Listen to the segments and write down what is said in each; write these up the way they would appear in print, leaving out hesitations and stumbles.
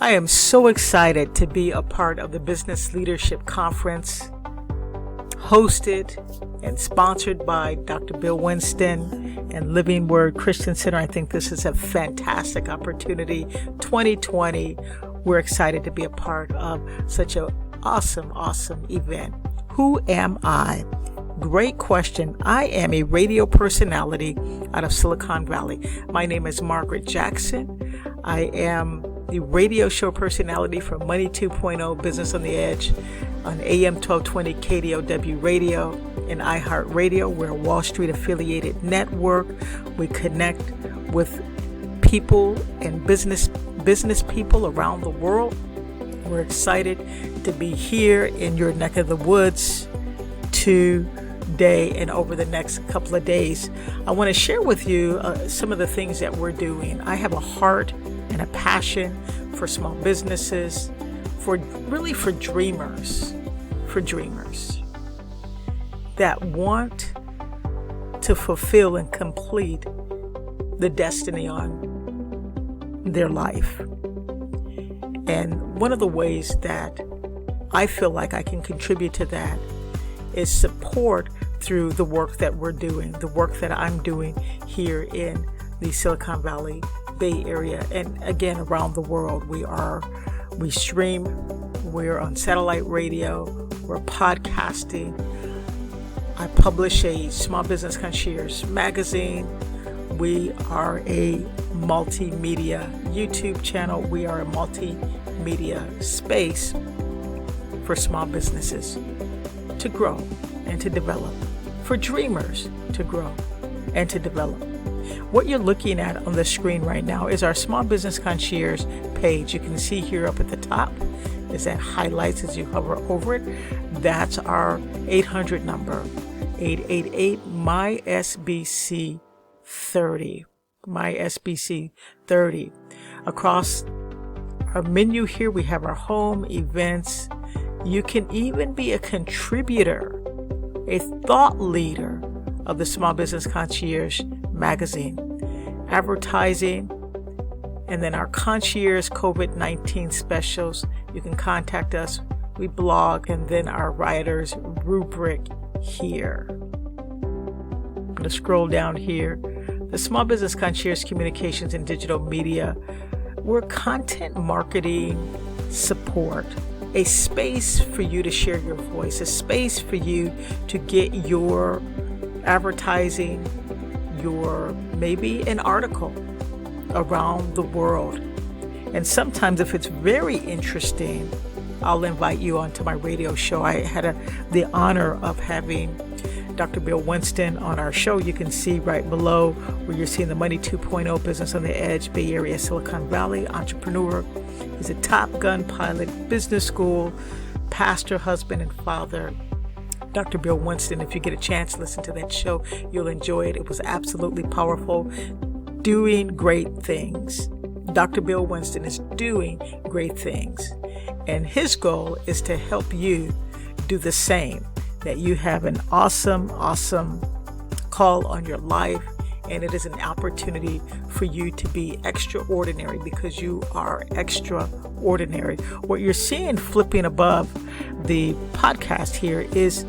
I am so excited to be a part of the Business Leadership Conference, hosted and sponsored by Dr. Bill Winston and Living Word Christian Center. I think this is a fantastic opportunity. 2020, we're excited to be a part of such an awesome event. Who am I? Great question. I am a radio personality out of Silicon Valley. My name is Margaret Jackson. I am the radio show personality for Money 2.0 Business on the Edge on AM 1220 KDOW Radio and iHeartRadio. We're a Wall Street affiliated network. We connect with people and business people around the world. We're excited to be here in your neck of the woods today and over the next couple of days. I want to share with you some of the things that we're doing. I have a heart and a passion for small businesses, for dreamers that want to fulfill and complete the destiny on their life. And one of the ways that I feel like I can contribute to that is support through the work that we're doing, the work that I'm doing here in the Silicon Valley Bay Area, and again around the world. We stream, we're on satellite radio, we're podcasting. I publish a Small Business Concierge magazine. We are a multimedia YouTube channel. We are a multimedia space for small businesses to grow and to develop, for dreamers to grow and to develop. What you're looking at on the screen right now is our Small Business Concierge page. You can see here up at the top is that highlights as you hover over it. That's our 800 number, 888-MY-SBC-30, MY-SBC-30. Across our menu here, we have our home, events. You can even be a contributor, a thought leader of the Small Business Concierge magazine, advertising, and then our Concierge COVID-19 specials. You can contact us. We blog, and then our writers rubric here. I'm going to scroll down here. The Small Business Concierge Communications and Digital Media. We're content marketing support. A space for you to share your voice, a space for you to get your advertising, your maybe an article around the world. And sometimes if it's very interesting, I'll invite you onto my radio show. I had the honor of having Dr. Bill Winston on our show. You can see right below where you're seeing the Money 2.0 Business on the Edge, Bay Area, Silicon Valley, entrepreneur. He's a Top Gun pilot, business school, pastor, husband, and father. Dr. Bill Winston, if you get a chance to listen to that show, you'll enjoy it. It was absolutely powerful. Doing great things. Dr. Bill Winston is doing great things. And his goal is to help you do the same, that you have an awesome call on your life. And it is an opportunity for you to be extraordinary because you are extraordinary. What you're seeing flipping above the podcast here is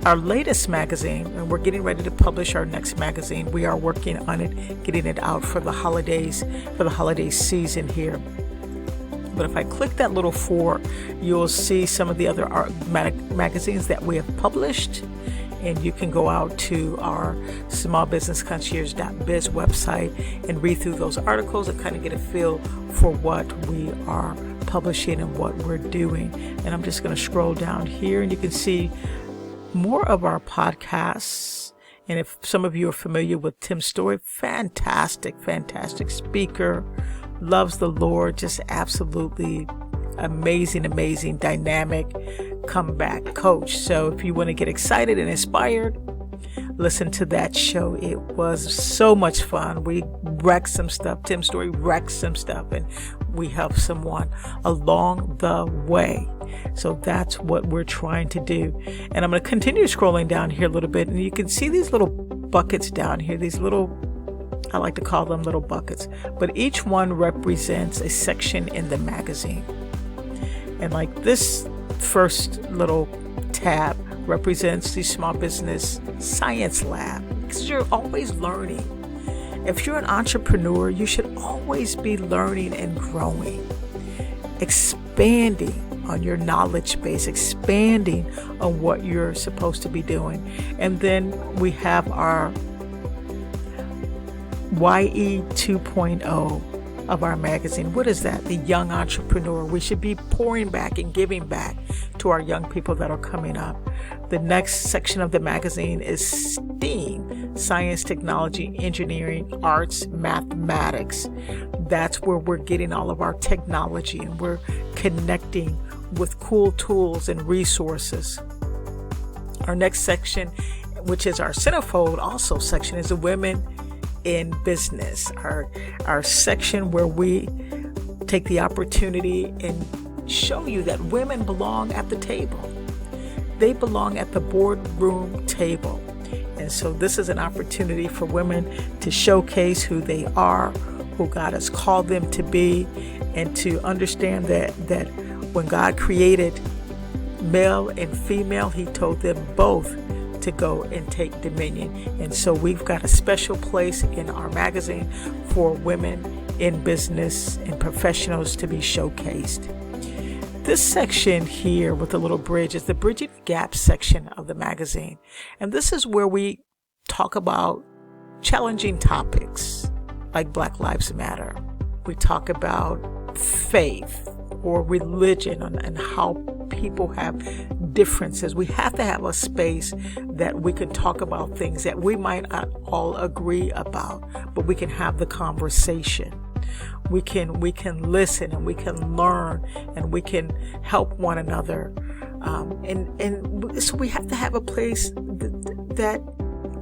our latest magazine, and we're getting ready to publish our next magazine. We are working on it, getting it out for the holidays, for the holiday season here. But if I click that little 4, you'll see some of the other magazines that we have published. And you can go out to our smallbusinessconcierge.biz website and read through those articles and kind of get a feel for what we are publishing and what we're doing. And I'm just going to scroll down here and you can see more of our podcasts. And if some of you are familiar with Tim Story, fantastic speaker, loves the Lord, just absolutely amazing, dynamic comeback coach. So if you want to get excited and inspired, listen to that show. It was so much fun. We wrecked some stuff. Tim Story wrecked some stuff, and we helped someone along the way. So that's what we're trying to do. And I'm going to continue scrolling down here a little bit, and you can see these little buckets down here, these little I like to call them little buckets, but each one represents a section in the magazine. And like this first little tab represents the Small Business Science Lab, because you're always learning. If you're an entrepreneur, you should always be learning and growing, expanding on your knowledge base, expanding on what you're supposed to be doing. And then we have our YE 2.0 of our magazine. What is that? The young entrepreneur. We should be pouring back and giving back to our young people that are coming up. The next section of the magazine is STEAM, science, technology, engineering, arts, mathematics. That's where we're getting all of our technology, and we're connecting with cool tools and resources. Our next section, which is our Centerfold also section, is the Women in Business. Our section where we take the opportunity and show you that women belong at the table. They belong at the boardroom table. And so this is an opportunity for women to showcase who they are, who God has called them to be, and to understand that when God created male and female, He told them both to go and take dominion. And so we've got a special place in our magazine for women in business and professionals to be showcased. This section here with the little bridge is the Bridging the Gap section of the magazine. And this is where we talk about challenging topics like Black Lives Matter. We talk about faith or religion and how people have differences. We have to have a space that we can talk about things that we might not all agree about, but we can have the conversation. We can listen, and we can learn, and we can help one another. And so we have to have a place that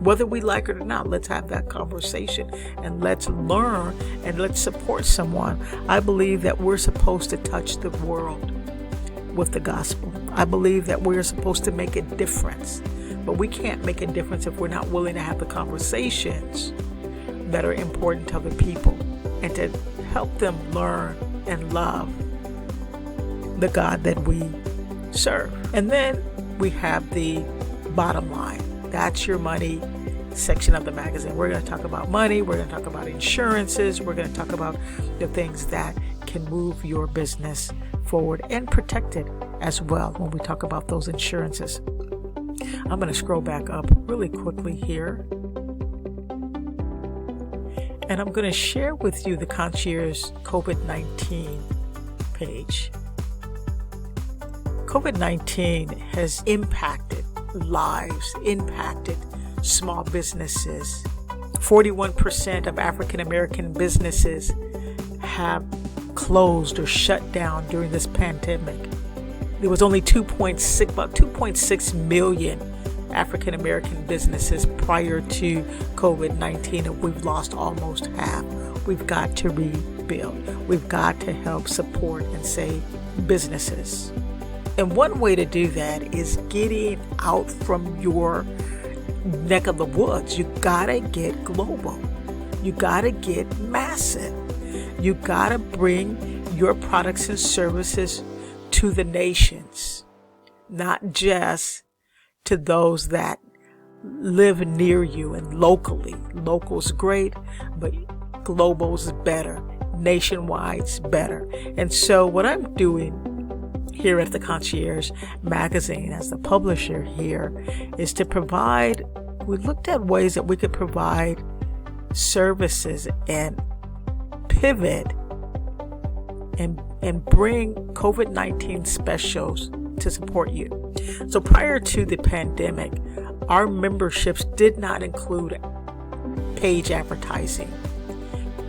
whether we like it or not, let's have that conversation and let's learn and let's support someone. I believe that we're supposed to touch the world with the gospel. I believe that we're supposed to make a difference, but we can't make a difference if we're not willing to have the conversations that are important to other people and to help them learn and love the God that we serve. And then we have the bottom line. That's your money section of the magazine. We're going to talk about money. We're going to talk about insurances. We're going to talk about the things that can move your business forward and protect it as well when we talk about those insurances. I'm going to scroll back up really quickly here. And I'm going to share with you the Concierge COVID-19 page. COVID-19 has impacted lives, impacted small businesses. 41% of African American businesses have closed or shut down during this pandemic. There was only about 2.6 million African American businesses prior to COVID-19, and we've lost almost half. We've got to rebuild. We've got to help support and save businesses. And one way to do that is getting out from your neck of the woods. You gotta get global. You gotta get massive. You gotta bring your products and services to the nations, not just to those that live near you and locally. Local's great, but global's better. Nationwide's better. And so what I'm doing here at the Concierge magazine as the publisher here is to provide, we looked at ways that we could provide services and pivot and bring COVID-19 specials to support you. So prior to the pandemic, our memberships did not include page advertising.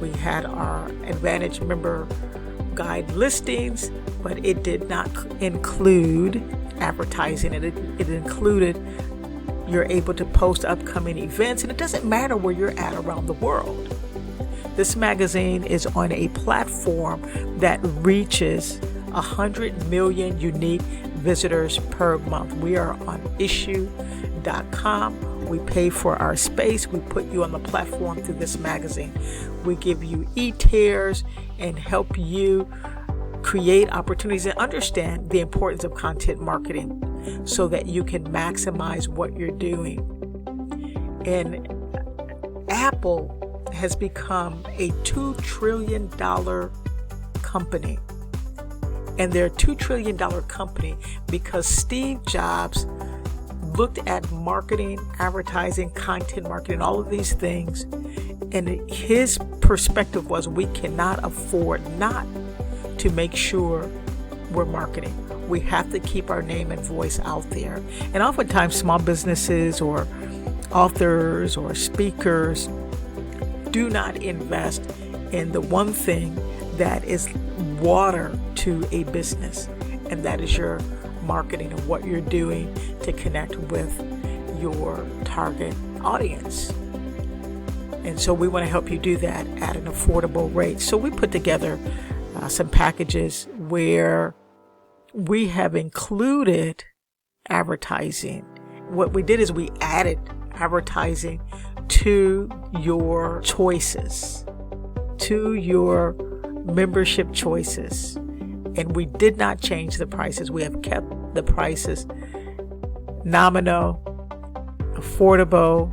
We had our Advantage member guide listings, but it did not include advertising. It included you're able to post upcoming events, and it doesn't matter where you're at around the world. This magazine is on a platform that reaches 100 million unique visitors per month. We are on issue.com We pay for our space. We put you on the platform through this magazine. We give you e-tears and help you create opportunities and understand the importance of content marketing so that you can maximize what you're doing. And Apple has become a $2 trillion company. And they're a $2 trillion company because Steve Jobs looked at marketing, advertising, content marketing, all of these things. And his perspective was we cannot afford not to make sure we're marketing. We have to keep our name and voice out there. And oftentimes small businesses or authors or speakers do not invest in the one thing that is water to a business, and that is your marketing and what you're doing to connect with your target audience. And so we want to help you do that at an affordable rate. So we put together some packages where we have included advertising. What we did is we added advertising to your choices, to your membership choices. And we did not change the prices. We have kept the prices nominal, affordable,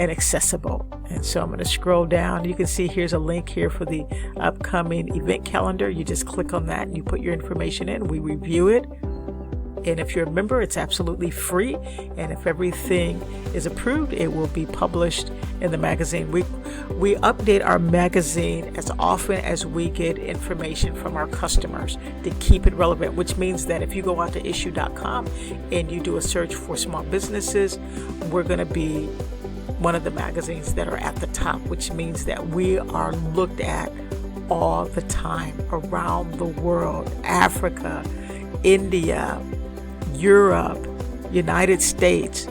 and accessible. And so I'm going to scroll down. You can see here's a link here for the upcoming event calendar. You just click on that and you put your information in. We review it. And if you're a member, it's absolutely free. And if everything is approved, it will be published in the magazine. We update our magazine as often as we get information from our customers to keep it relevant, which means that if you go out to issue.com and you do a search for small businesses, we're going to be one of the magazines that are at the top, which means that we are looked at all the time around the world, Africa, India, Europe, United States.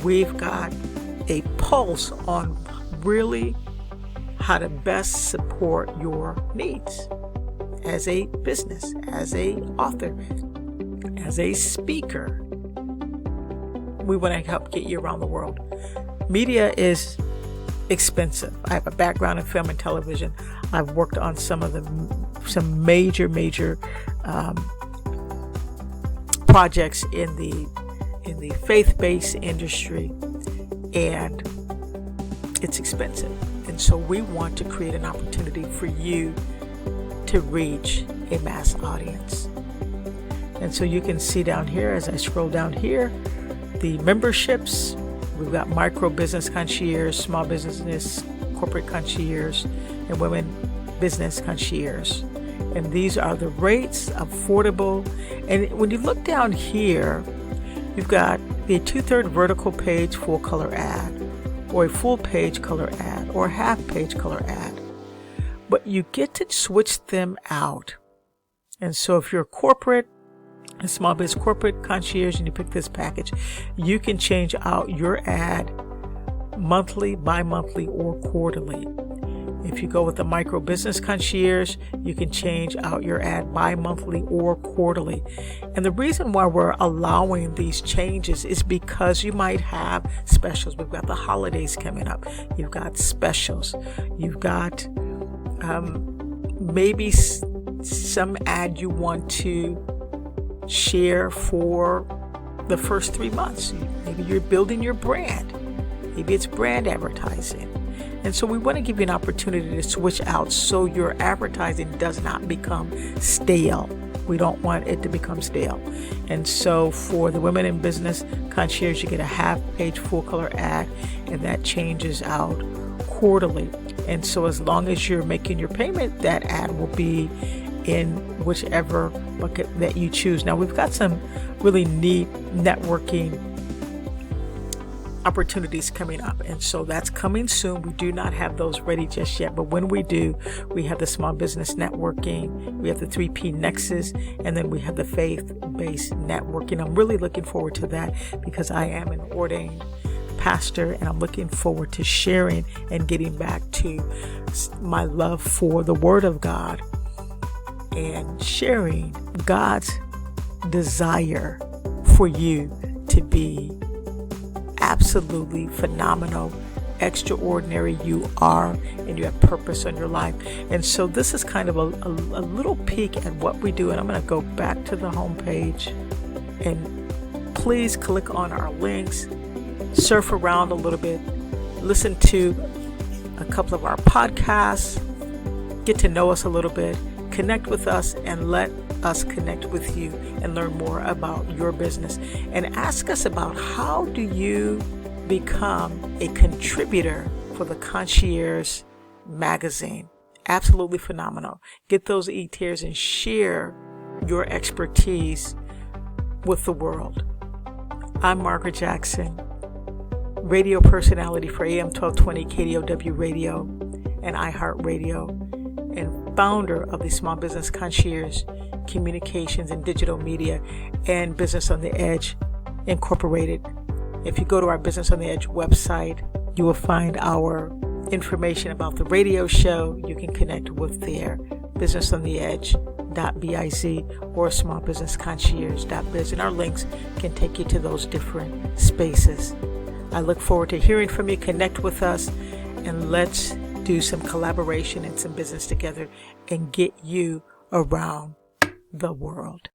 We've got a pulse on really how to best support your needs as a business, as a author, as a speaker. We want to help get you around the world. Media is expensive. I have a background in film and television. I've worked on some major projects in the faith-based industry, and it's expensive. And so we want to create an opportunity for you to reach a mass audience. And so you can see down here, as I scroll down here, the memberships. We've got micro business concierge, small business corporate concierge, and women business concierge. And these are the rates, affordable. And when you look down here, you've got the 2/3 vertical page full color ad, or a full page color ad, or a half page color ad. But you get to switch them out. And so if you're corporate, a small business corporate concierge, and you pick this package, you can change out your ad monthly, bi-monthly, or quarterly. If you go with the micro business concierge, you can change out your ad bi-monthly or quarterly. And the reason why we're allowing these changes is because you might have specials. We've got the holidays coming up. You've got specials. You've got maybe some ad you want to share for the first 3 months. Maybe you're building your brand. Maybe it's brand advertising. And so we want to give you an opportunity to switch out so your advertising does not become stale. We don't want it to become stale. And so for the Women in Business Concierge, you get a half page full color ad, and that changes out quarterly. And so as long as you're making your payment, that ad will be in whichever bucket that you choose. Now we've got some really neat networking opportunities coming up, and so that's coming soon. We do not have those ready just yet, but when we do, we have the small business networking, we have the 3P Nexus, and then we have the faith-based networking. I'm really looking forward to that because I am an ordained pastor, and I'm looking forward to sharing and getting back to my love for the Word of God and sharing God's desire for you to be absolutely phenomenal, extraordinary you are, and you have purpose in your life. And so this is kind of a little peek at what we do. And I'm going to go back to the homepage, and please click on our links, surf around a little bit, listen to a couple of our podcasts, get to know us a little bit, connect with us, and let us connect with you and learn more about your business. And ask us about, how do you become a contributor for the Concierge magazine? Absolutely phenomenal. Get those e-tiers and share your expertise with the world. I'm Margaret Jackson, radio personality for AM 1220 KDOW Radio and iHeartRadio, and founder of the Small Business Concierge Communications and Digital Media and Business on the Edge Incorporated. If you go to our Business on the Edge website, you will find our information about the radio show. You can connect with their businessontheedge.biz or smallbusinessconcierge.biz, and our links can take you to those different spaces. I look forward to hearing from you. Connect with us, and let's do some collaboration and some business together and get you around the world.